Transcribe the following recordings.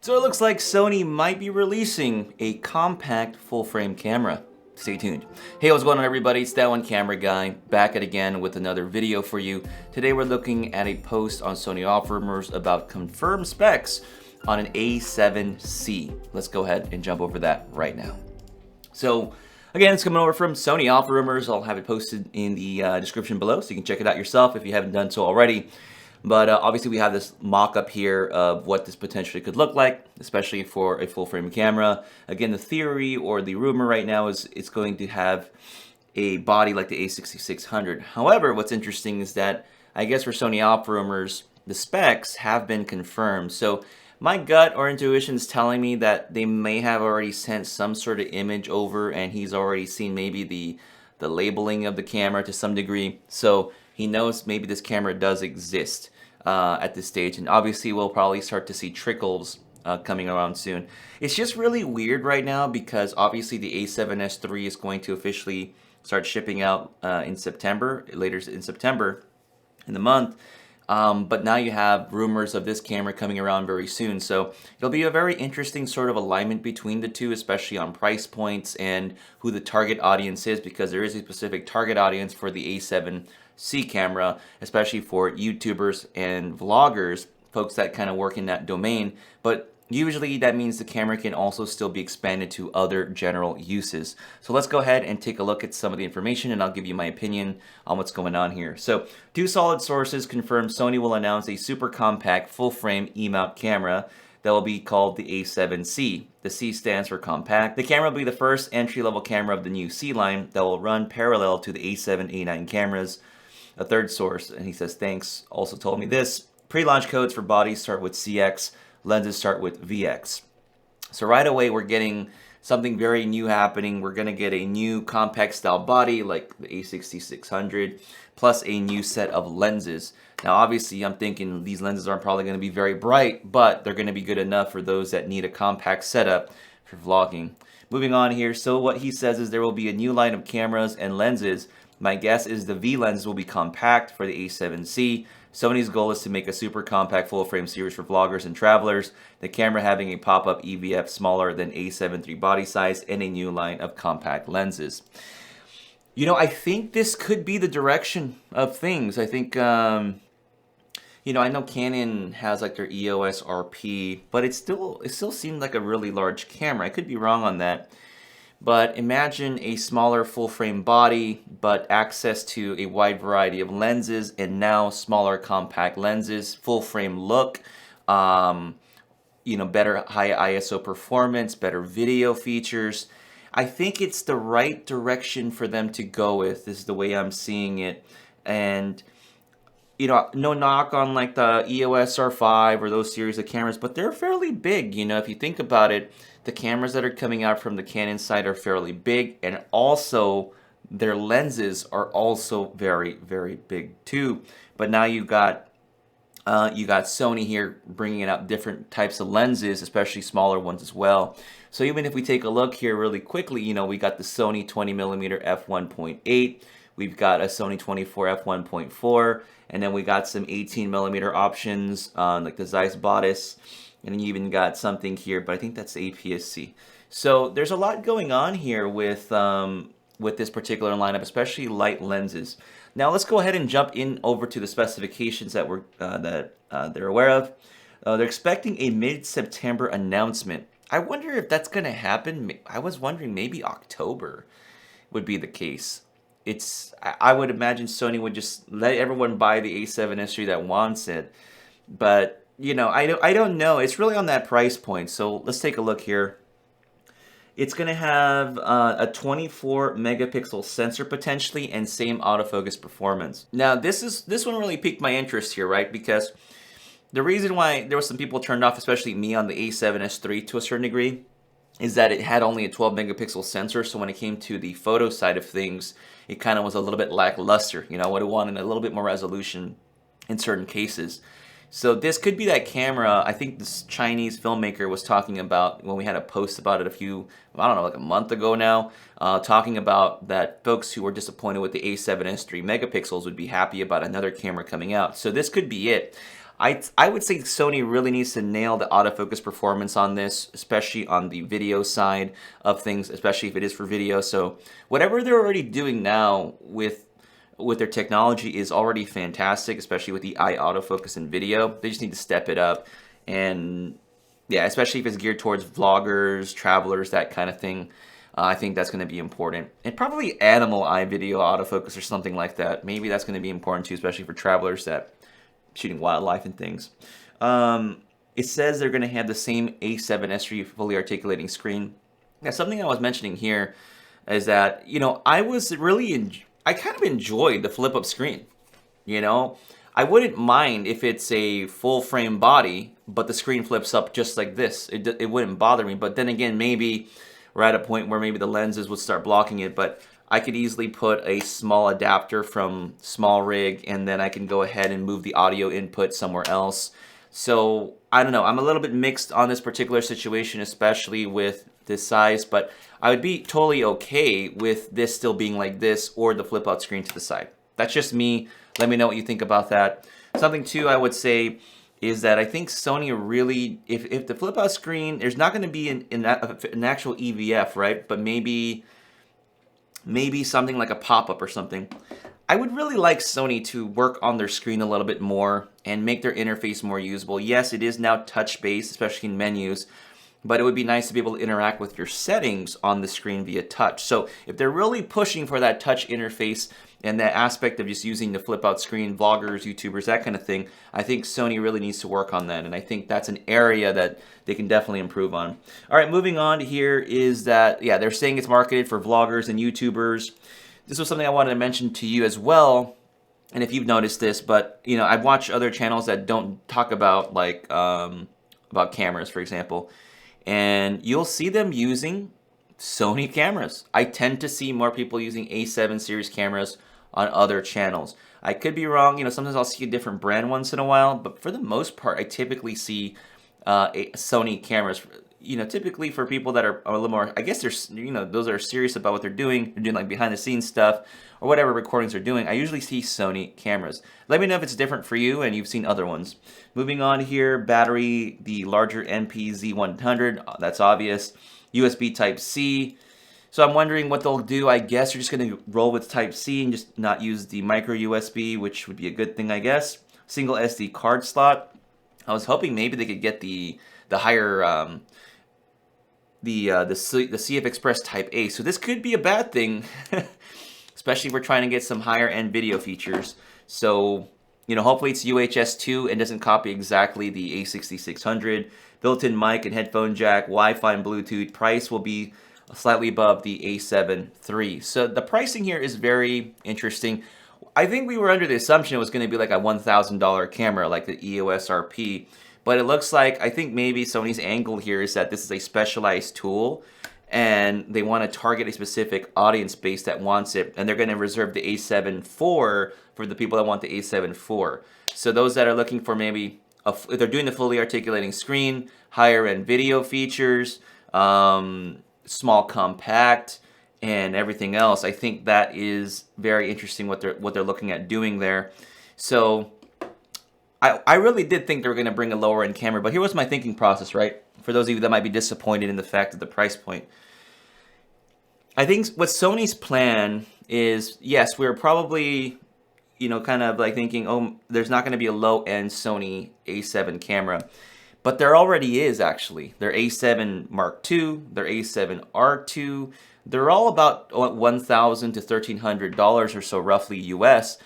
So it looks like Sony might be releasing a compact full-frame camera. Stay tuned. Hey, what's going on everybody? It's that one camera guy, back at again with another video for you. Today we're looking at a post on Sony Offer Rumors about confirmed specs on an A7C. Let's go ahead and jump over that right now. So again, it's coming over from Sony Offer Rumors. I'll have it posted in the description below so you can check it out yourself if you haven't done so already. But obviously we have this mock-up here of what this potentially could look like, especially for a full-frame camera. Again, the theory or the rumor right now is it's going to have a body like the a6600. However, what's interesting is that I guess for Sony Offer Rumors, the specs have been confirmed. So my gut or intuition is telling me that they may have already sent some sort of image over and he's already seen maybe the labeling of the camera to some degree. So he knows maybe this camera does exist at this stage, and obviously we'll probably start to see trickles coming around soon. It's just really weird right now because obviously the A7S III is going to officially start shipping out in September, later in September in the month. But now you have rumors of this camera coming around very soon. So it'll be a very interesting sort of alignment between the two, especially on price points and who the target audience is, because there is a specific target audience for the A7C camera, especially for YouTubers and vloggers, folks that kind of work in that domain. But usually that means the camera can also still be expanded to other general uses. So let's go ahead and take a look at some of the information and I'll give you my opinion on what's going on here. So two solid sources confirm Sony will announce a super compact full frame E-mount camera that will be called the A7C. The C stands for compact. The camera will be the first entry-level camera of the new C line that will run parallel to the A7, A9 cameras. A third source, and he says thanks, also told me this: pre-launch codes for bodies start with CX, lenses start with VX. So right away we're getting something very new happening. We're gonna get a new compact style body like the A6600 plus a new set of lenses. Now obviously I'm thinking these lenses aren't probably gonna be very bright, but they're gonna be good enough for those that need a compact setup for vlogging. Moving on here, so what he says is there will be a new line of cameras and lenses. My guess is the V lens will be compact for the A7C. Sony's goal is to make a super compact full-frame series for vloggers and travelers, the camera having a pop-up EVF smaller than A7 III body size and a new line of compact lenses. You know, I think this could be the direction of things. I think, you know, I know Canon has like their EOS RP, but it still seemed like a really large camera. I could be wrong on that. But imagine a smaller full-frame body, but access to a wide variety of lenses, and now smaller compact lenses, full-frame look, you know, better high ISO performance, better video features. I think it's the right direction for them to go with. This is the way I'm seeing it. And you know, no knock on like the EOS R5 or those series of cameras, but they're fairly big. You know, if you think about it, the cameras that are coming out from the Canon side are fairly big, and also their lenses are also very, very big too. But now you got Sony here bringing out different types of lenses, especially smaller ones as well. So even if we take a look here really quickly, you know, we got the Sony 20mm f1.8. We've got a Sony 24 f1.4, and then we got some 18mm options on like the Zeiss bodice, and then you even got something here, but I think that's APS-C. So there's a lot going on here with this particular lineup, especially light lenses. Now let's go ahead and jump in over to the specifications that they're aware of. They're expecting a mid-September announcement. I wonder if that's going to happen. I was wondering maybe October would be the case. I would imagine Sony would just let everyone buy the A7S III that wants it, but you know, I don't know. It's really on that price point. So let's take a look here. It's going to have a 24 megapixel sensor potentially and same autofocus performance. Now this one really piqued my interest here, right? Because the reason why there were some people turned off, especially me on the A7S III to a certain degree, is that it had only a 12 megapixel sensor. So when it came to the photo side of things, it kind of was a little bit lackluster. You know, I would have wanted a little bit more resolution in certain cases. So this could be that camera. I think this Chinese filmmaker was talking about when we had a post about it I don't know, like a month ago now, talking about that folks who were disappointed with the A7S III megapixels would be happy about another camera coming out. So this could be it. I would say Sony really needs to nail the autofocus performance on this, especially on the video side of things, especially if it is for video. So whatever they're already doing now with their technology is already fantastic, especially with the eye autofocus in video. They just need to step it up. And yeah, especially if it's geared towards vloggers, travelers, that kind of thing. I think that's going to be important. And probably animal eye video autofocus or something like that. Maybe that's going to be important too, especially for travelers that shooting wildlife and things. It says they're going to have the same A7S fully articulating screen. Now, something I was mentioning here is that, you know, I kind of enjoyed the flip-up screen. You know, I wouldn't mind if it's a full-frame body, but the screen flips up just like this. It wouldn't bother me. But then again, maybe we're at a point where maybe the lenses would start blocking it. But I could easily put a small adapter from small rig, and then I can go ahead and move the audio input somewhere else. So I don't know. I'm a little bit mixed on this particular situation, especially with this size, but I would be totally okay with this still being like this or the flip out screen to the side. That's just me. Let me know what you think about that. Something too I would say is that I think Sony really, if the flip out screen, there's not going to be an actual EVF, right? But maybe something like a pop-up or something. I would really like Sony to work on their screen a little bit more and make their interface more usable. Yes, it is now touch-based, especially in menus, but it would be nice to be able to interact with your settings on the screen via touch. So if they're really pushing for that touch interface and that aspect of just using the flip-out screen, vloggers, YouTubers, that kind of thing, I think Sony really needs to work on that, and I think that's an area that they can definitely improve on. All right, moving on here is that, yeah, they're saying it's marketed for vloggers and YouTubers. This was something I wanted to mention to you as well, and if you've noticed this, but, you know, I've watched other channels that don't talk about, like, about cameras, for example, and you'll see them using Sony cameras. I tend to see more people using A7 series cameras on other channels. I could be wrong, you know, sometimes I'll see a different brand once in a while, but for the most part, I typically see Sony cameras. You know, typically for people that are a little more, I guess they're, you know, those are serious about what they're doing like behind the scenes stuff or whatever recordings they're doing. I usually see Sony cameras. Let me know if it's different for you and you've seen other ones. Moving on here, battery, the larger NPZ100, that's obvious. USB Type-C. So I'm wondering what they'll do. I guess you're just going to roll with Type-C and just not use the micro USB, which would be a good thing, I guess. Single SD card slot. I was hoping maybe they could get the higher the CF Express Type A. So this could be a bad thing, especially if we're trying to get some higher end video features. So, you know, hopefully it's UHS 2 and doesn't copy exactly the A6600. Built-in mic and headphone jack, Wi-Fi and Bluetooth. Price will be slightly above the A7 III. So the pricing here is very interesting. I think we were under the assumption it was going to be like a $1,000 camera like the EOS RP. But it looks like, I think maybe Sony's angle here is that this is a specialized tool and they want to target a specific audience base that wants it, and they're going to reserve the A7 IV for the people that want the A7 IV. So those that are looking for maybe, if they're doing the fully articulating screen, higher end video features, small compact, and everything else, I think that is very interesting what they're looking at doing there. So I really did think they were going to bring a lower end camera, but here was my thinking process, right? For those of you that might be disappointed in the fact of the price point. I think what Sony's plan is, yes, we're probably, you know, kind of like thinking, oh, there's not going to be a low end Sony A7 camera. But there already is, actually. Their A7 Mark II, their A7 R2, they're all about $1,000 to $1,300 or so, roughly US.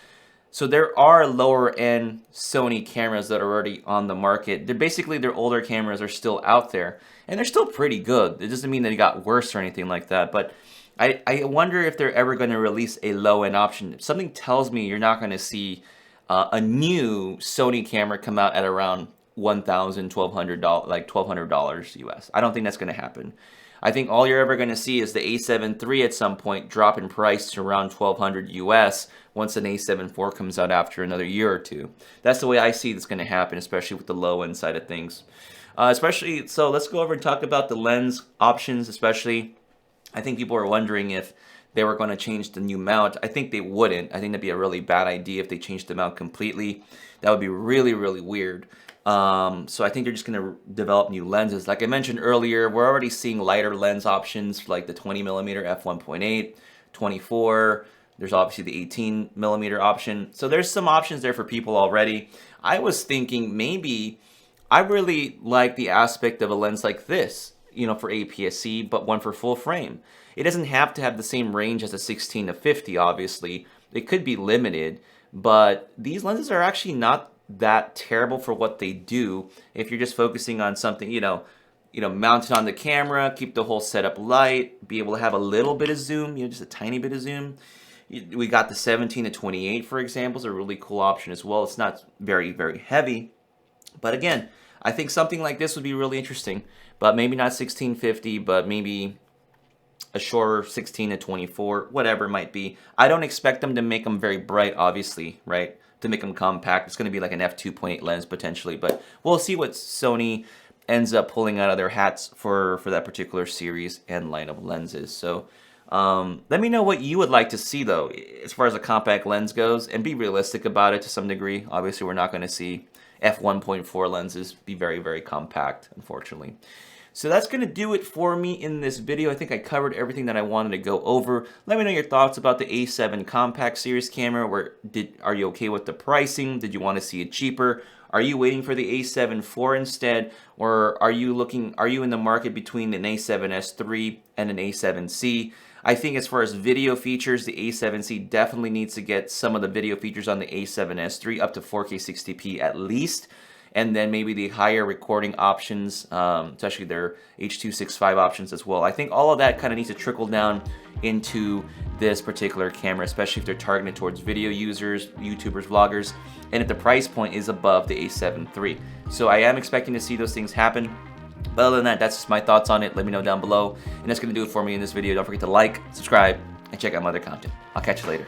So there are lower end Sony cameras that are already on the market. They're basically, their older cameras are still out there, and they're still pretty good. It doesn't mean that it got worse or anything like that, but I wonder if they're ever going to release a low end option. Something tells me you're not going to see a new Sony camera come out at around $1,000, $1,200, like $1,200 US. I don't think that's going to happen. I think all you're ever going to see is the A7 III at some point drop in price to around $1,200 US once an A7 IV comes out after another year or two. That's the way I see this going to happen, especially with the low end side of things. So let's go over and talk about the lens options, especially. I think people are wondering if they were going to change the new mount. I think they wouldn't. I think that'd be a really bad idea if they changed the mount completely. That would be really, really weird. So I think they're just going to develop new lenses. Like I mentioned earlier, we're already seeing lighter lens options like the 20mm f1.8, 24. There's obviously the 18mm option. So there's some options there for people already. I was thinking maybe I really like the aspect of a lens like this, you know, for APS-C, but one for full frame. It doesn't have to have the same range as a 16 to 50, obviously. It could be limited, but these lenses are actually not that terrible for what they do if you're just focusing on something, mount it on the camera, keep the whole setup light, be able to have a little bit of zoom, just a tiny bit of zoom. We got the 17 to 28, for example, is a really cool option as well. It's not very, very heavy, but again, I think something like this would be really interesting, but maybe not 1650, but maybe a shorter 16 to 24, whatever it might be. I don't expect them to make them very bright, obviously, right? To make them compact. It's going to be like an f2.8 lens potentially, but we'll see what Sony ends up pulling out of their hats for that particular series and line of lenses. So let me know what you would like to see though, as far as a compact lens goes, and be realistic about it to some degree. Obviously, we're not going to see f1.4 lenses be very, very compact, unfortunately. So that's going to do it for me in this video. I think I covered everything that I wanted to go over. Let me know your thoughts about the A7 compact series camera. Are you okay with the pricing? Did you want to see it cheaper? Are you waiting for the A7 IV instead? Or are you in the market between an A7S III and an A7C? I think as far as video features, the A7C definitely needs to get some of the video features on the A7S III up to 4K 60p at least. And then maybe the higher recording options, especially their H.265 options as well. I think all of that kind of needs to trickle down into this particular camera, especially if they're targeted towards video users, YouTubers, vloggers, and if the price point is above the A7 III. So I am expecting to see those things happen. But other than that, that's just my thoughts on it. Let me know down below. And that's going to do it for me in this video. Don't forget to like, subscribe, and check out my other content. I'll catch you later.